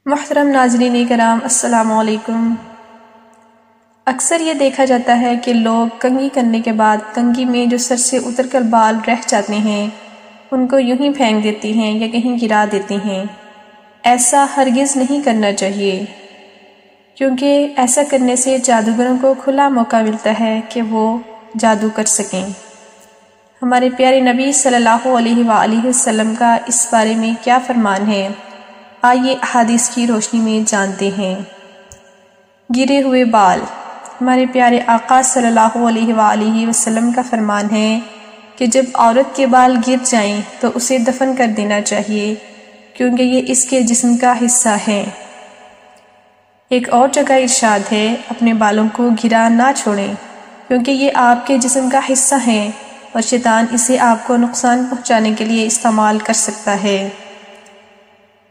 محترم ناظرین کرام، السلام علیکم۔ اکثر یہ دیکھا جاتا ہے کہ لوگ کنگھی کرنے کے بعد کنگھی میں جو سر سے اتر کر بال رہ جاتے ہیں ان کو یوں ہی پھینک دیتی ہیں یا کہیں گرا دیتی ہیں۔ ایسا ہرگز نہیں کرنا چاہیے، کیونکہ ایسا کرنے سے جادوگروں کو کھلا موقع ملتا ہے کہ وہ جادو کر سکیں۔ ہمارے پیارے نبی صلی اللہ علیہ وآلہ وسلم کا اس بارے میں کیا فرمان ہے، آئیے احادیث کی روشنی میں جانتے ہیں۔ گرے ہوئے بال۔ ہمارے پیارے آقا صلی اللہ علیہ وآلہ وسلم کا فرمان ہے کہ جب عورت کے بال گر جائیں تو اسے دفن کر دینا چاہیے، کیونکہ یہ اس کے جسم کا حصہ ہے۔ ایک اور جگہ ارشاد ہے، اپنے بالوں کو گرا نہ چھوڑیں، کیونکہ یہ آپ کے جسم کا حصہ ہیں اور شیطان اسے آپ کو نقصان پہنچانے کے لیے استعمال کر سکتا ہے۔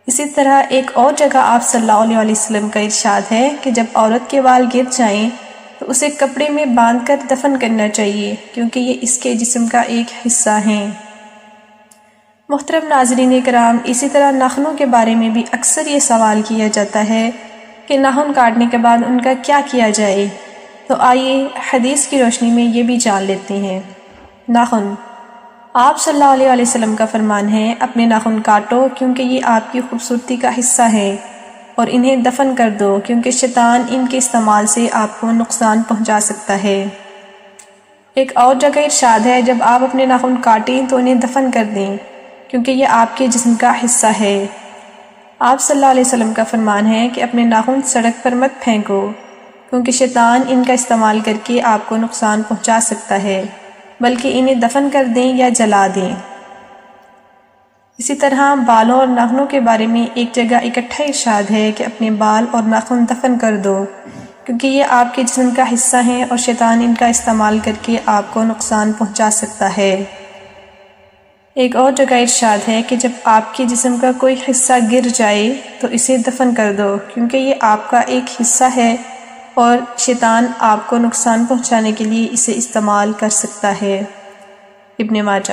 اسی طرح ایک اور جگہ آپ صلی اللہ علیہ وسلم کا ارشاد ہے کہ جب عورت کے بال گر جائیں تو اسے کپڑے میں باندھ کر دفن کرنا چاہیے، کیونکہ یہ اس کے جسم کا ایک حصہ ہیں۔ محترم ناظرین کرام، اسی طرح ناخنوں کے بارے میں بھی اکثر یہ سوال کیا جاتا ہے کہ ناخن کاٹنے کے بعد ان کا کیا کیا جائے، تو آئیے حدیث کی روشنی میں یہ بھی جان لیتے ہیں۔ ناخن، آپ صلی اللہ علیہ وسلم کا فرمان ہے، اپنے ناخن کاٹو کیونکہ یہ آپ کی خوبصورتی کا حصہ ہے، اور انہیں دفن کر دو کیونکہ شیطان ان کے استعمال سے آپ کو نقصان پہنچا سکتا ہے۔ ایک اور جگہ ارشاد ہے، جب آپ اپنے ناخن کاٹیں تو انہیں دفن کر دیں کیونکہ یہ آپ کے جسم کا حصہ ہے۔ آپ صلی اللہ علیہ وسلم کا فرمان ہے کہ اپنے ناخن سڑک پر مت پھینکو، کیونکہ شیطان ان کا استعمال کر کے آپ کو نقصان پہنچا سکتا ہے، بلکہ انہیں دفن کر دیں یا جلا دیں۔ اسی طرح بالوں اور ناخنوں کے بارے میں ایک جگہ اکٹھا ارشاد ہے کہ اپنے بال اور ناخن دفن کر دو، کیونکہ یہ آپ کے جسم کا حصہ ہیں اور شیطان ان کا استعمال کر کے آپ کو نقصان پہنچا سکتا ہے۔ ایک اور جگہ ارشاد ہے کہ جب آپ کے جسم کا کوئی حصہ گر جائے تو اسے دفن کر دو، کیونکہ یہ آپ کا ایک حصہ ہے اور شیطان آپ کو نقصان پہنچانے کے لیے اسے استعمال کر سکتا ہے۔ ابن ماجہ۔